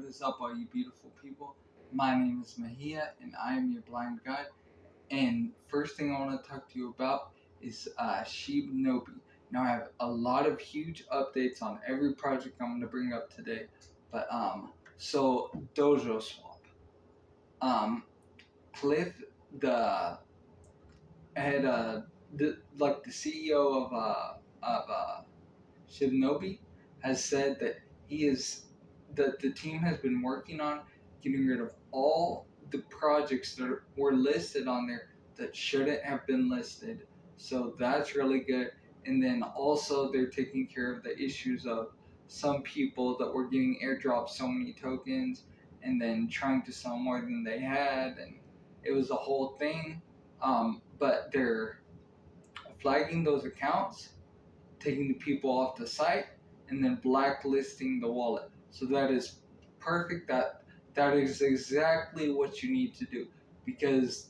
is up, all you beautiful people? My name is Mahia, and I am your blind guide. And first thing I want to talk to you about is SHIBNOBI. Now, I have a lot of huge updates on every project I'm going to bring up today. So Dojo Swap. Cliff, the head, the CEO of SHIBNOBI, has said that the team has been working on getting rid of all the projects that were listed on there that shouldn't have been listed. So that's really good. And then also they're taking care of the issues of some people that were getting airdropped so many tokens and then trying to sell more than they had, and it was a whole thing. But they're flagging those accounts, taking the people off the site, and then blacklisting the wallet. So that is perfect. That is exactly what you need to do, because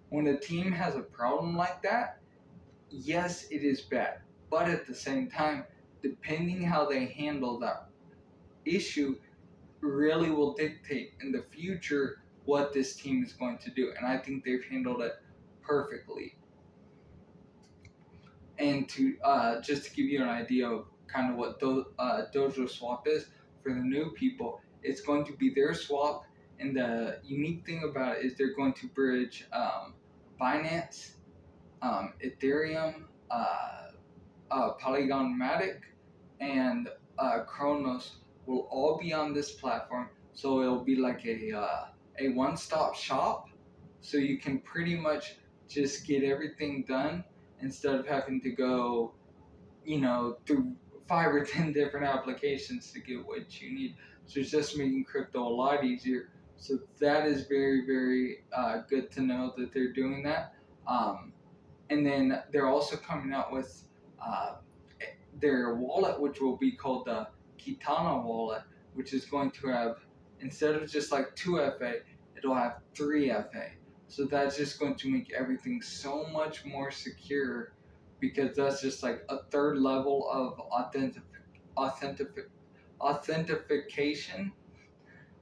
when a team has a problem like that, yes, it is bad, but at the same time, depending how they handle that issue really will dictate in the future what this team is going to do, and I think they've handled it perfectly. And to just to give you an idea of kind of what Dojo Swap is for the new people, it's going to be their swap, and the unique thing about it is they're going to bridge Binance, Ethereum, Polygon Matic, and Kronos will all be on this platform. So it'll be like a one-stop shop, so you can pretty much just get everything done instead of having to go, through 5 or 10 different applications to get what you need. So it's just making crypto a lot easier. So that is very, very good to know that they're doing that. And then they're also coming out with uh, their wallet, which will be called the Kitana wallet, which is going to have, instead of just like 2FA, it'll have 3FA. So that's just going to make everything so much more secure, because that's just like a third level of authentication,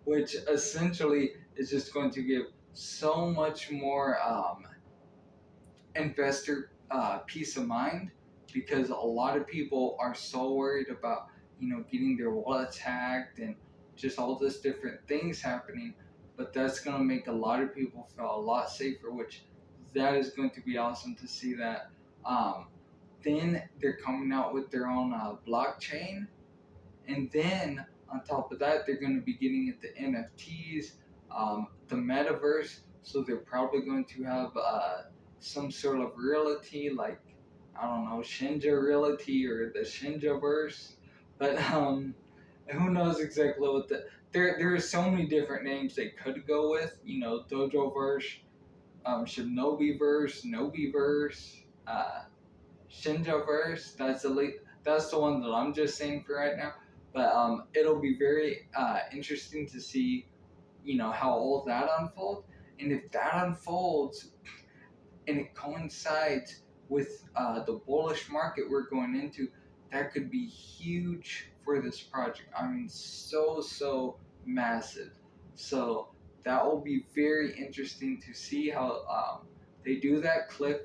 which essentially is just going to give so much more investor peace of mind, because a lot of people are so worried about getting their wallets hacked and just all this different things happening. But that's going to make a lot of people feel a lot safer, which that is going to be awesome to see that. Then they're coming out with their own blockchain, and then on top of that, they're going to be getting into NFTs, the metaverse. So they're probably going to have some sort of realty, like, I don't know, Shinja Realty or the Shinjaverse. But who knows exactly what there are so many different names they could go with. Dojoverse, Shibnobiverse, Nobiverse, Shinjaverse. That's the one that I'm just saying for right now. But it'll be very interesting to see, how all that unfolds. And if that unfolds and it coincides with the bullish market we're going into, that could be huge for this project. I mean, so massive. So that will be very interesting to see how they do that. Cliff,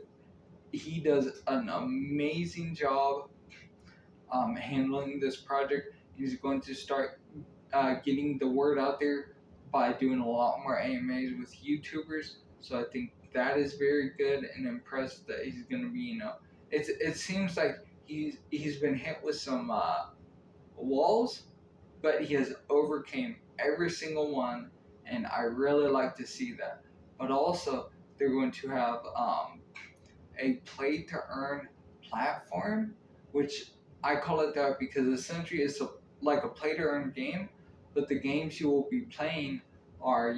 he does an amazing job handling this project. He's going to start getting the word out there by doing a lot more AMAs with YouTubers. So I think that is very good, and impressed that he's going to be, it seems like he's been hit with some walls, but he has overcame every single one, and I really like to see that. But also, they're going to have a play to earn platform, which I call it that because essentially it's like a play to earn game, but the games you will be playing are,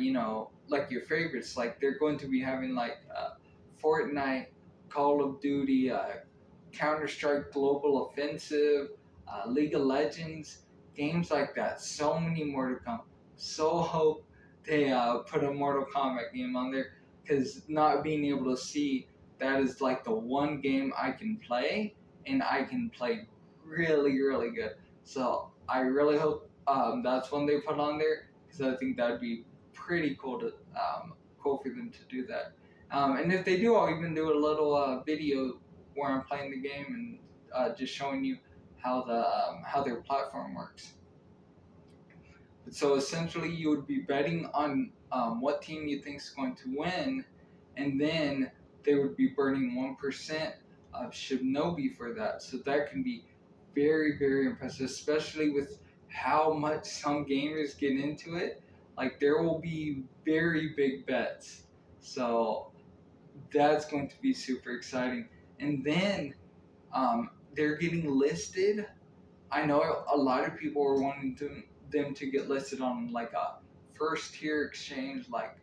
like your favorites. Like they're going to be having like Fortnite, Call of Duty, Counter-Strike Global Offensive, League of Legends, games like that. So many more to come. So hope they put a Mortal Kombat game on there, because not being able to see that is like the one game I can play, and I can play really, really good. So I really hope that's one they put on there, because because I think that would be pretty cool for them to do that. And if they do, I'll even do a little video where I'm playing the game and just showing you how their platform works. So essentially, you would be betting on what team you think is going to win, and then they would be burning 1% of SHIBNOBI for that. So that can be very, very impressive, especially with how much some gamers get into it. Like, there will be very big bets. So that's going to be super exciting. And then they're getting listed. I know a lot of people are wanting them to get listed on like a first tier exchange like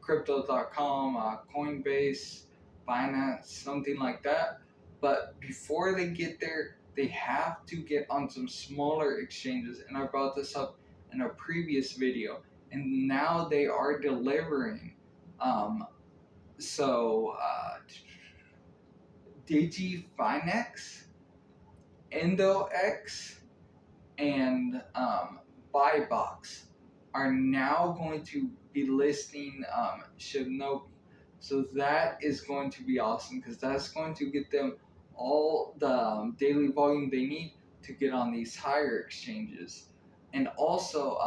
crypto.com, Coinbase, Binance, something like that. But before they get there, they have to get on some smaller exchanges. And I brought this up in a previous video. And now they are delivering. So, DigiFinex, EndoX, and Buybox are now going to be listing SHIBNOBI. So that is going to be awesome because that's going to get them all the daily volume they need to get on these higher exchanges. And also,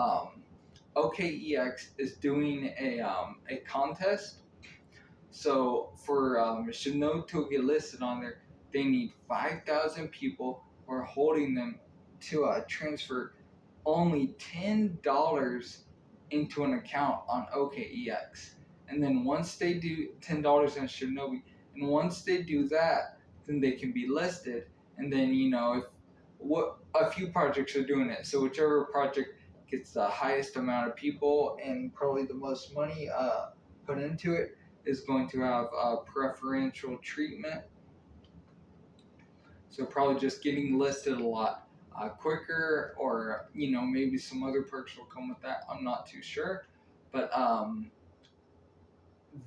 OKEX is doing a contest. So for SHIBNOBI to get listed on there, they need 5,000 people who are holding them to transfer only $10 into an account on OKEX. And then once they do $10 in SHIBNOBI, and once they do that, then they can be listed. And then, if a few projects are doing it. So whichever project gets the highest amount of people and probably the most money put into it is going to have preferential treatment. So probably just getting listed a lot quicker, or maybe some other perks will come with that. I'm not too sure, but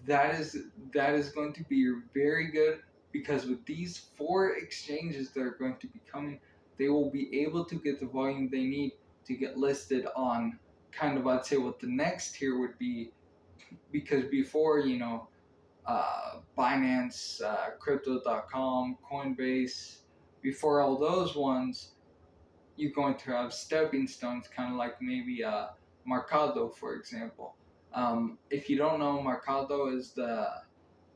that is going to be very good, because with these 4 exchanges that are going to be coming, they will be able to get the volume they need to get listed on kind of, I'd say, what the next tier would be, because before, Binance, Crypto.com, Coinbase, before all those ones, you're going to have stepping stones, kind of like maybe Mercado, for example. If you don't know, Mercado is the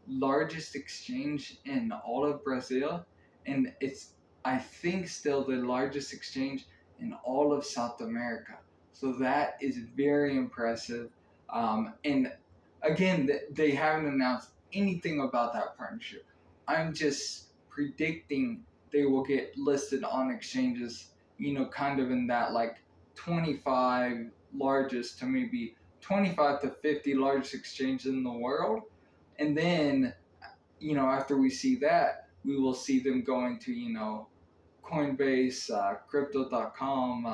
largest exchange in all of Brazil, and it's, I think, still the largest exchange in all of South America. So that is very impressive. And again, they haven't announced anything about that partnership. I'm just predicting they will get listed on exchanges, kind of in that like 25 largest to maybe 25 to 50 largest exchanges in the world. And then, after we see that, we will see them going to, Coinbase, Crypto.com,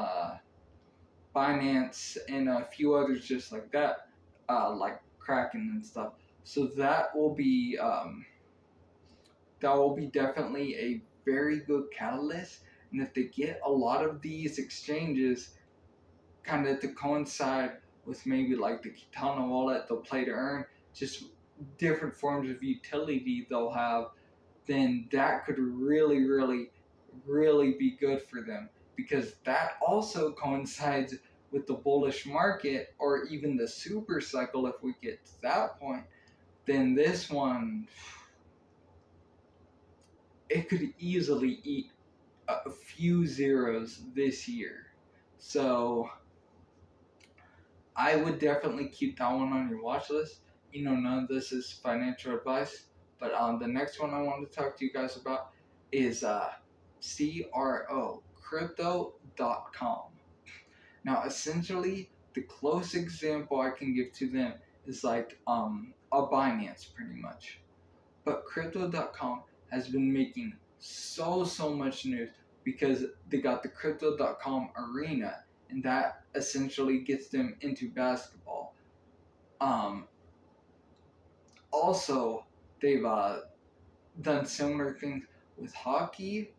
Binance, and a few others just like that, like Kraken and stuff. So that will be definitely a very good catalyst. And if they get a lot of these exchanges kind of to coincide with maybe like the Kitana wallet, the play to earn, just different forms of utility they'll have, then that could really, really, really be good for them, because that also coincides with the bullish market, or even the super cycle. If we get to that point, then this one, it could easily eat a few zeros this year. So I would definitely keep that one on your watch list. None of this is financial advice, but the next one I want to talk to you guys about is CRO, crypto.com. Now, essentially, the close example I can give to them is like a Binance, pretty much. But crypto.com has been making so much news because they got the crypto.com arena, and that essentially gets them into basketball. Also, they've done similar things with hockey,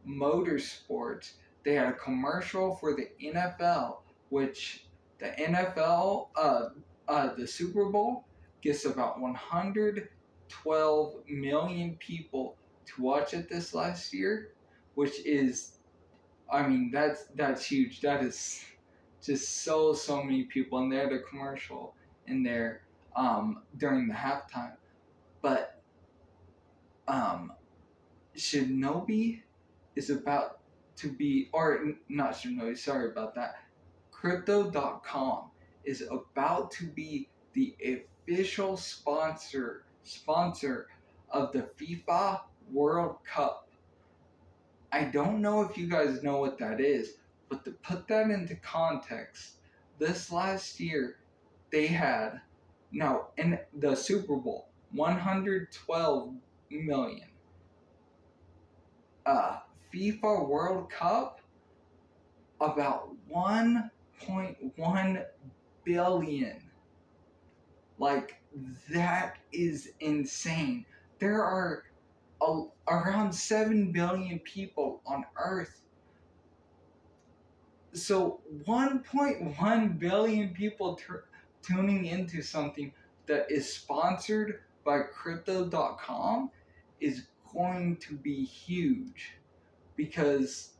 motorsports. They had a commercial for the NFL, which The NFL, the Super Bowl gets about 112 million people to watch it this last year, which is, I mean, that's huge. That is just so many people, and they had a commercial in there during the halftime. But um, Shibnobi is about to be, or not Shibnobi, sorry about that. Crypto.com is about to be the official sponsor of the FIFA World Cup. I don't know if you guys know what that is, but to put that into context, this last year they had, now in the Super Bowl, 112 million. FIFA World Cup, about 1.1 billion. Like, that is insane. There are around 7 billion people on Earth. So 1.1 billion people tuning into something that is sponsored by Crypto.com is going to be huge. Because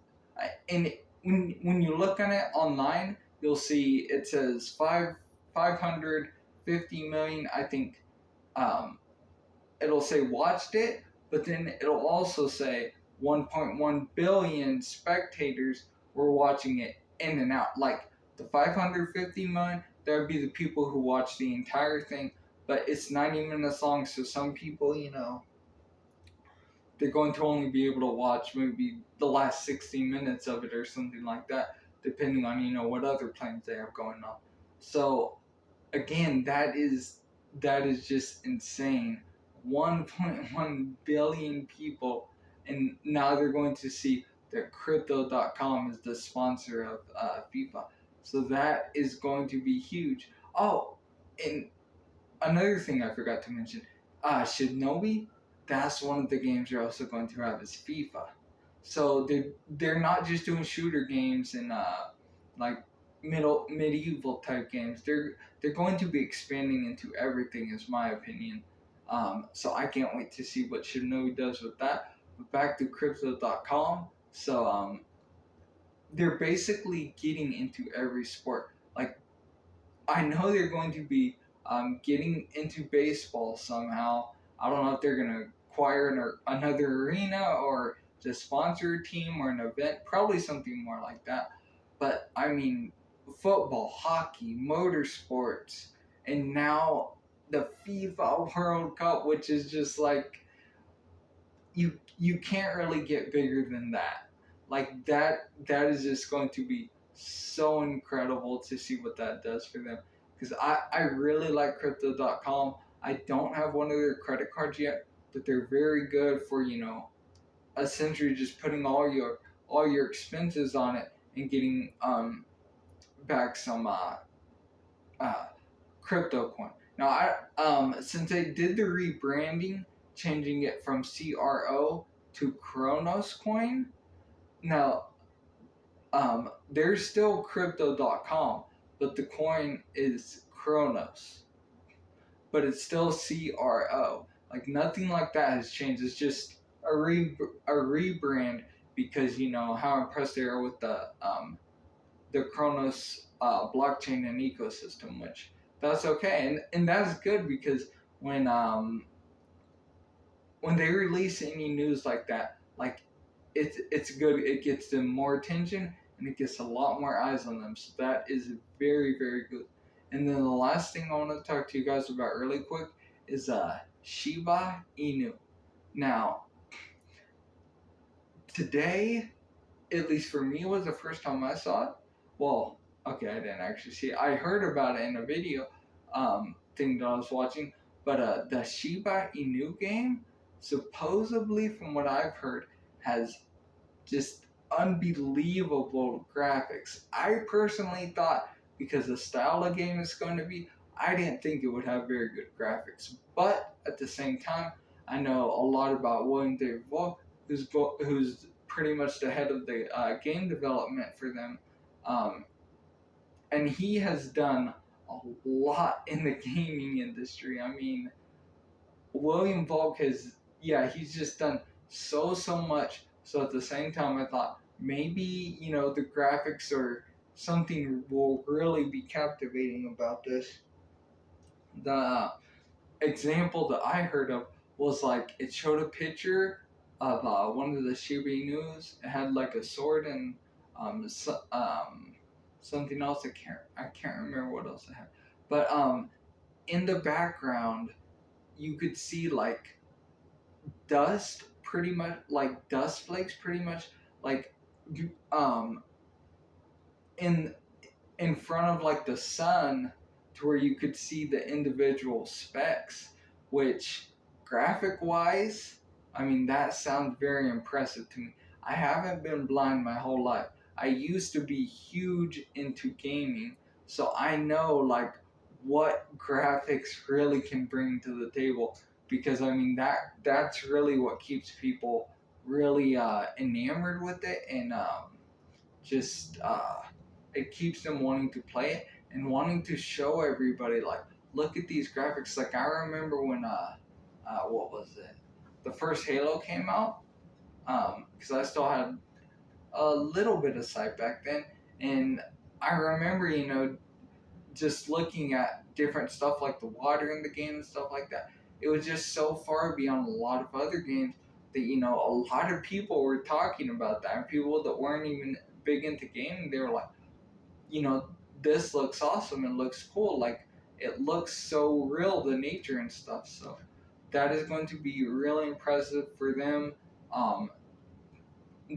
and when you look at it online, you'll see it says 550 million. I think it'll say watched it, but then it'll also say 1.1 billion spectators were watching it in and out. Like the 550 million, that would be the people who watch the entire thing, but it's 90 minutes long, so some people, they're going to only be able to watch maybe the last 60 minutes of it or something like that, depending on what other plans they have going on. So again, that is just insane. 1.1 billion people, and now they're going to see that Crypto.com is the sponsor of FIFA. So that is going to be huge. Oh, and another thing I forgot to mention, Shibnobi, that's one of the games you're also going to have is FIFA. So they're not just doing shooter games and like medieval type games. They're going to be expanding into everything, is my opinion. So I can't wait to see what Shibnobi does with that. But back to Crypto.com. So they're basically getting into every sport. Like, I know they're going to be getting into baseball somehow. I don't know if they're going to acquire another arena or just sponsor a team or an event. Probably something more like that. But I mean, football, hockey, motorsports, and now the FIFA World Cup, which is just like, you can't really get bigger than that. Like that is just going to be so incredible to see what that does for them. Because I really like Crypto.com. I don't have one of their credit cards yet, but they're very good for essentially just putting all your expenses on it and getting back some uh, crypto coin. Now, since they did the rebranding, changing it from CRO to Kronos coin, now there's still Crypto.com, but the coin is Kronos, but it's still CRO. Like, nothing like that has changed. It's just a rebrand because how impressed they are with the Kronos blockchain and ecosystem, which that's okay, and that's good because when they release any news like that, like it's good. It gets them more attention and it gets a lot more eyes on them. So that is very good. And then the last thing I want to talk to you guys about really quick is Shiba Inu. Now, today, at least for me, was the first time I saw it. Well, okay, I didn't actually see it. I heard about it in a video thing that I was watching. But the Shiba Inu game, supposedly, from what I've heard, has just unbelievable graphics. I personally thought, because the style of game is going to be, I didn't think it would have very good graphics. But at the same time, I know a lot about William David Volk, who's pretty much the head of the game development for them. Um, and he has done a lot in the gaming industry. I mean, William Volk has, yeah, he's just done so much. So at the same time, I thought maybe, the graphics or something will really be captivating about this. The example that I heard of was like it showed a picture of one of the Shiba Inus. It had like a sword and something else. I can't remember what else it had. But in the background, you could see like dust, pretty much like dust flakes, pretty much like um in in front of like the sun, to where you could see the individual specks, which graphic wise, I mean, that sounds very impressive to me. I haven't been blind my whole life. I used to be huge into gaming, so I know like what graphics really can bring to the table, because I mean that's really what keeps people really enamored with it, and just it keeps them wanting to play it and wanting to show everybody like, look at these graphics. Like I remember when what was it, the first Halo came out, because I still had a little bit of sight back then, and I remember just looking at different stuff like the water in the game and stuff like that. It was just so far beyond a lot of other games that a lot of people were talking about that, and people that weren't even big into gaming, they were like, you know, this looks awesome and looks cool. Like it looks so real, the nature and stuff. So that is going to be really impressive for them. Um,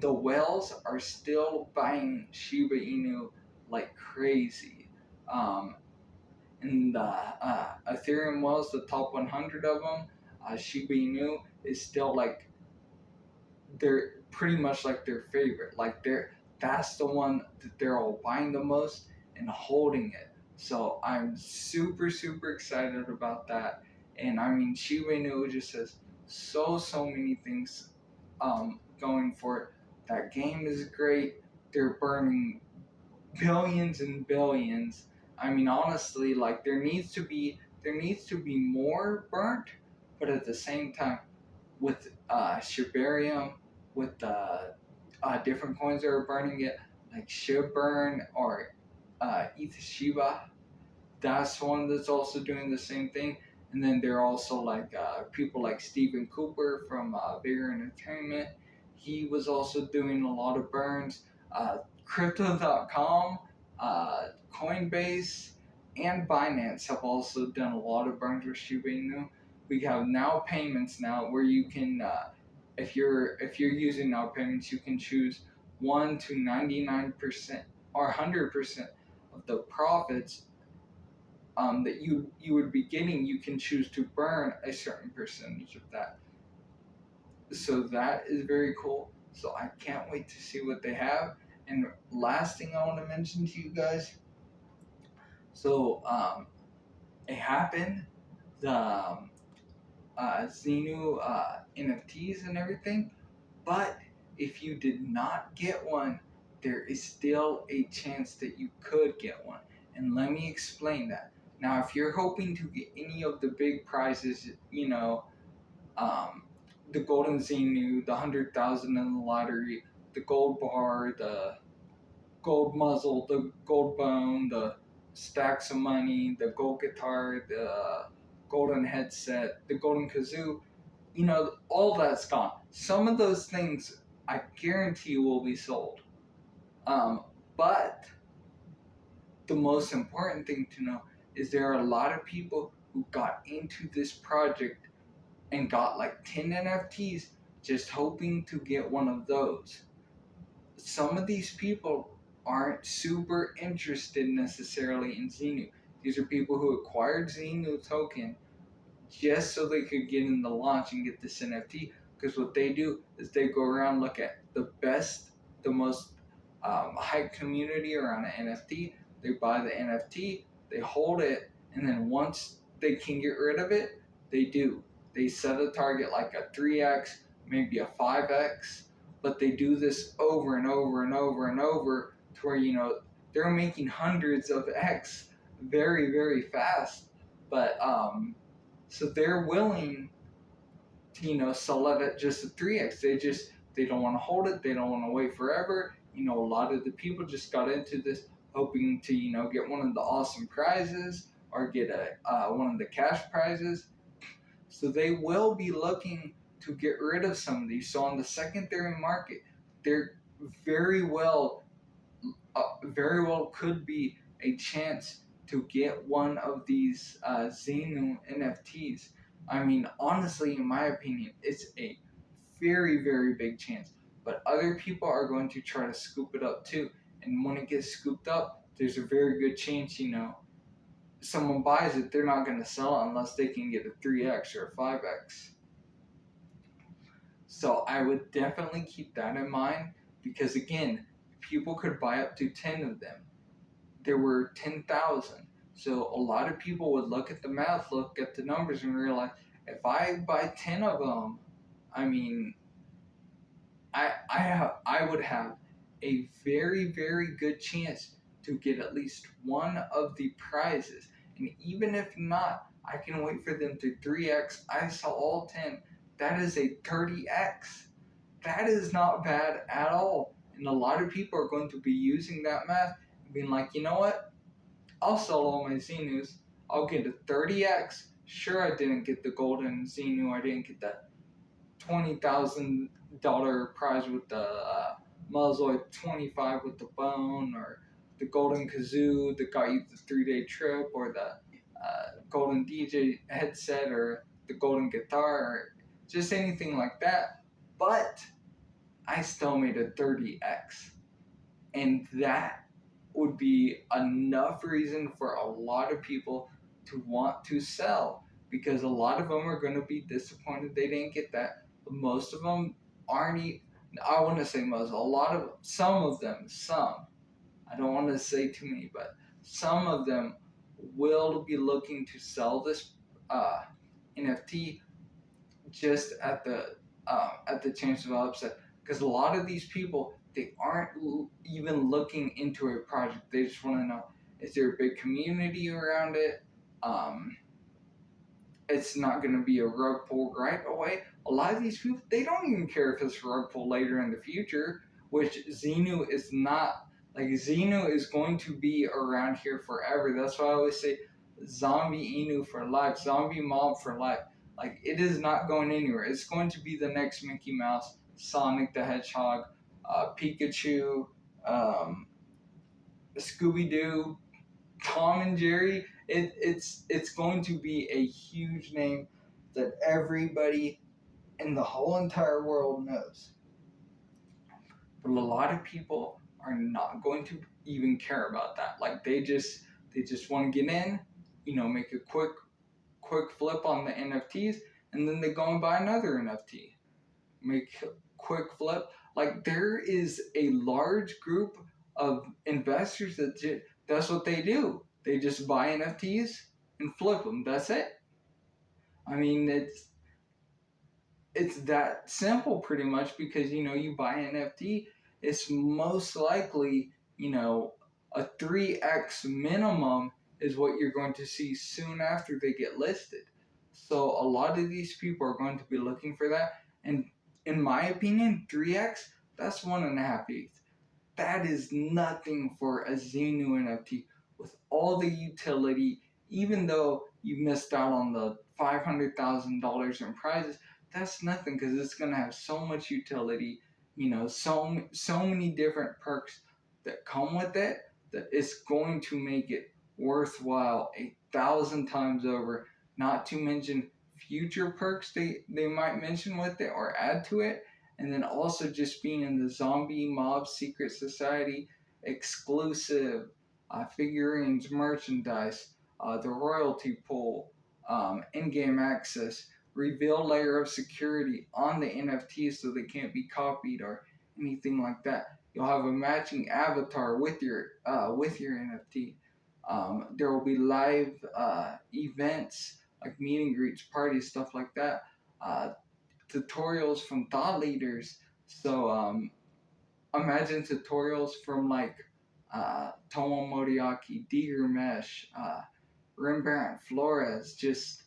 the whales are still buying Shiba Inu like crazy. Um, and the Ethereum whales, the top 100 of them, Shiba Inu is still like, they're pretty much like their favorite. Like that's the one that they're all buying the most and holding it. So I'm super excited about that. And I mean, Shiba Inu just has so many things going for it. That game is great. They're burning billions and billions. I mean, honestly, like there needs to be more burnt, but at the same time, with Shibarium, with the different coins that are burning it, like Shibburn or Shiba. That's one that's also doing the same thing. And then there are also like people like Stephen Cooper from Bigger Entertainment. He was also doing a lot of burns. Crypto.com, Coinbase, and Binance have also done a lot of burns with Shiba Inu. We have now payments now where you can, if you're using now payments, you can choose 1 to 99% or 100% of the profits that you would be getting. You can choose to burn a certain percentage of that. So that is very cool. So I can't wait to see what they have. And last thing I want to mention to you guys. So it happened. The Xenu NFTs and everything. But if you did not get one, there is still a chance that you could get one. And let me explain that. Now, if you're hoping to get any of the big prizes, um, the Golden Xenu, the 100,000 in the lottery, the gold bar, the gold muzzle, the gold bone, the stacks of money, the gold guitar, the golden headset, the golden kazoo, all that's gone. Some of those things I guarantee will be sold. But the most important thing to know is there are a lot of people who got into this project and got like 10 NFTs just hoping to get one of those. Some of these people aren't super interested necessarily in Xenu. These are people who acquired Xenu token just so they could get in the launch and get this NFT. Because what they do is they go around, look at the best, the most hype community around an NFT. They buy the NFT, they hold it, and then once they can get rid of it, they do. They set a target like a 3x, maybe a 5x, but they do this over and over and over and over to where they're making hundreds of X very, very fast. But so they're willing to, sell it at just a 3X. They don't want to hold it. They don't want to wait forever. A lot of the people just got into this hoping to, get one of the awesome prizes or get one of the cash prizes. So they will be looking to get rid of some of these. So on the secondary market, there very well, very well could be a chance to get one of these Xenu NFTs. I mean, honestly, in my opinion, it's a very, very big chance. But other people are going to try to scoop it up too. And when it gets scooped up, there's a very good chance, someone buys it, they're not going to sell it unless they can get a 3X or a 5X. So I would definitely keep that in mind because, again, people could buy up to 10 of them. There were 10,000. So a lot of people would look at the math, look at the numbers, and realize if I buy 10 of them, I mean, I would have a very, very good chance to get at least one of the prizes. And even if not, I can wait for them to 3X. I sell all 10. That is a 30X. That is not bad at all. And a lot of people are going to be using that math and being like, you know what? I'll sell all my Xenus. I'll get a 30X. Sure, I didn't get the golden Xenu. I didn't get that $20,000 prize with the muzzle, 25 with the bone, or the golden kazoo that got you the 3-day trip, or the golden DJ headset, or the golden guitar, or just anything like that. But I still made a 30X. And that would be enough reason for a lot of people to want to sell because a lot of them are going to be disappointed they didn't get that. But most of them aren't. I want to say most. Some of them. I don't want to say too many, but some of them will be looking to sell this NFT just at the chance of upset. Because a lot of these people, they aren't even looking into a project. They just want to know, is there a big community around it? It's not going to be a rug pull right away. A lot of these people, they don't even care if it's rug pull later in the future, which Xenu is not. Like, Xenu is going to be around here forever. That's why I always say zombie Inu for life, zombie mob for life. Like, it is not going anywhere. It's going to be the next Mickey Mouse, Sonic the Hedgehog, Pikachu, Scooby-Doo, Tom and Jerry. It's going to be a huge name that everybody in the whole entire world knows. But a lot of people are not going to even care about that. Like, they just want to get in, make a quick flip on the NFTs, and then they go and buy another NFT. Make a quick flip. Like, there is a large group of investors that's what they do. They just buy NFTs and flip them. That's it. I mean, it's that simple pretty much because you buy an NFT, it's most likely a 3X minimum is what you're going to see soon after they get listed. So a lot of these people are going to be looking for that, and in my opinion, 3X, that's 1.5 ETH. That is nothing for a Xenu NFT with all the utility. Even though you missed out on the $500,000 in prizes, that's nothing because it's going to have so much utility. So many different perks that come with it that it's going to make it worthwhile 1,000 times over. Not to mention future perks they might mention with it or add to it. And then also just being in the Zombie Mob Secret Society exclusive figurines, merchandise, the royalty pool, in-game access, reveal layer of security on the NFTs so they can't be copied or anything like that. You'll have a matching avatar with your NFT. There will be live events like meet and greets, parties, stuff like that. Tutorials from thought leaders. So imagine tutorials from like Tomo Moriaki, Digger Mesh, Rembrandt Flores, just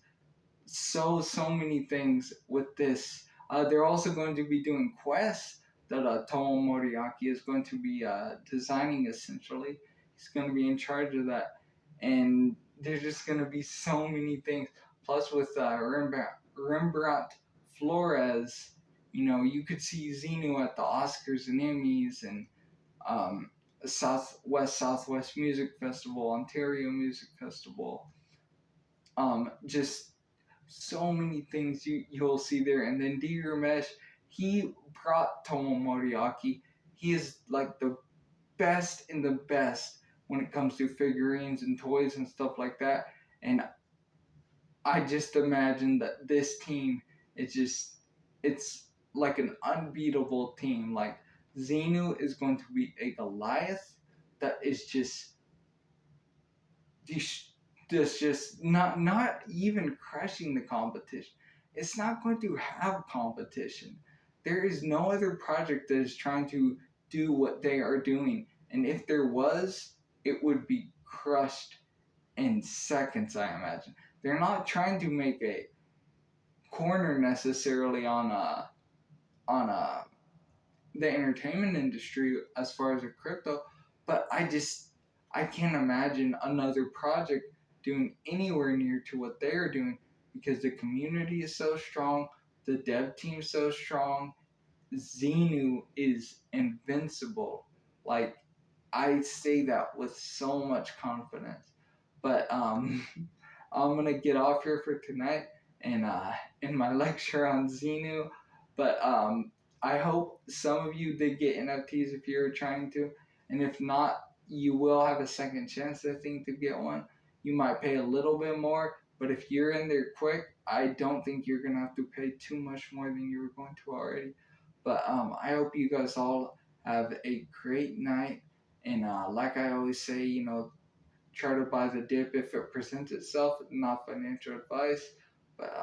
so many things with this. They're also going to be doing quests that Tomo Moriaki is going to be designing essentially. He's going to be in charge of that, and there's just going to be so many things. Plus, with Rembrandt Flores, you know, you could see Xenu at the Oscars and Emmys and um, Southwest Music Festival, Ontario Music Festival. Just so many things you'll see there. And then D. Ramesh, he brought Tomo Moriaki. He is like the best in the best when it comes to figurines and toys and stuff like that. And I just imagine that this team is just, it's like an unbeatable team. Like Xenu is going to be a Goliath that is just not even crushing the competition. It's not going to have competition. There is no other project that is trying to do what they are doing. And if there was, it would be crushed in seconds, I imagine. They're not trying to make a corner necessarily on the entertainment industry as far as a crypto, but I can't imagine another project doing anywhere near to what they're doing because the community is so strong, the dev team is so strong. Xenu is invincible. Like I say that with so much confidence. But I'm gonna get off here for tonight and in my lecture on Xenu. But I hope some of you did get NFTs if you're trying to, and if not, you will have a second chance. I think to get one, you might pay a little bit more, but if you're in there quick, I don't think you're gonna have to pay too much more than you were going to already. But I hope you guys all have a great night, and like I always say, you know, try to buy the dip if it presents itself, not financial advice. But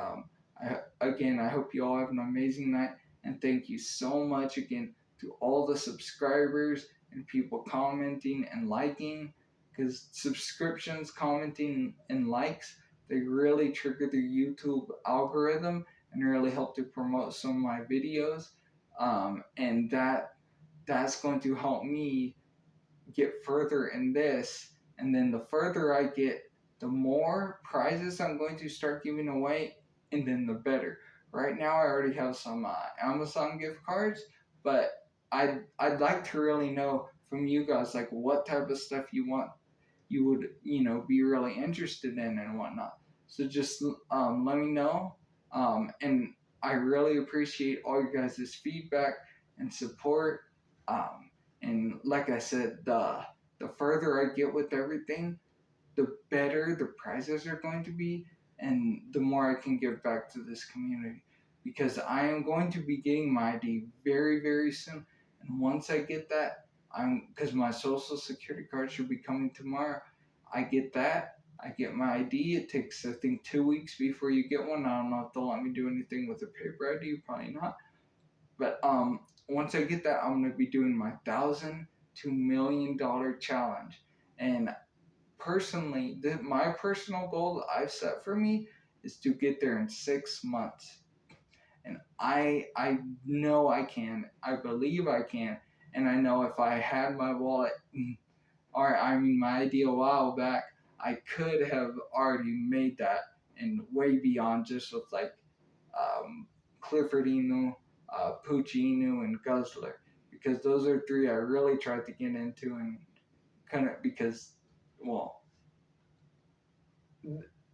I hope you all have an amazing night, and thank you so much again to all the subscribers and people commenting and liking, because subscriptions, commenting, and likes, they really trigger the YouTube algorithm and really help to promote some of my videos, and that's going to help me get further in this, and then the further I get, the more prizes I'm going to start giving away, and then the better. Right now, I already have some Amazon gift cards, but I'd like to really know from you guys like what type of stuff you would be really interested in and whatnot. So just let me know, and I really appreciate all you guys' feedback and support. And like I said, the further I get with everything, the better the prizes are going to be, and the more I can give back to this community. Because I am going to be getting my ID very, very soon. And once I get that, because my social security card should be coming tomorrow. I get that. I get my ID. It takes, I think, 2 weeks before you get one. I don't know if they'll let me do anything with a paper ID. Probably not. But once I get that, I'm gonna be doing my $1,000 to $1 million challenge. And personally, my personal goal that I've set for me is to get there in 6 months. And I know I can. I believe I can. And I know if I had my wallet, or I mean my ID a while back, I could have already made that and way beyond just with like Clifford Inu, Poochie Inu, and Guzzler, because those are three I really tried to get into, and kind of because, well,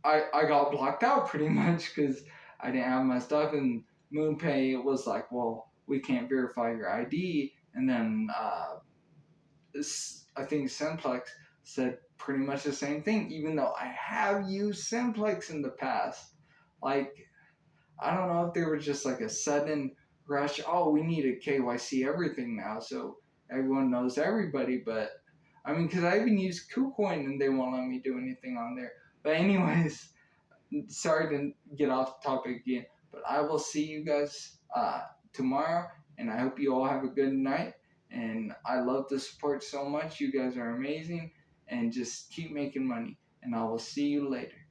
I got blocked out pretty much because I didn't have my stuff, and MoonPay was like, well, we can't verify your ID, and then I think Simplex said pretty much the same thing, even though I have used Simplex in the past. Like, I don't know if there was just like a sudden rush. Oh, we need a KYC everything now, so everyone knows everybody. But I mean, because I even use KuCoin and they won't let me do anything on there. But anyways, sorry to get off the topic again. But I will see you guys tomorrow, and I hope you all have a good night. And I love the support so much. You guys are amazing, and just keep making money. And I will see you later.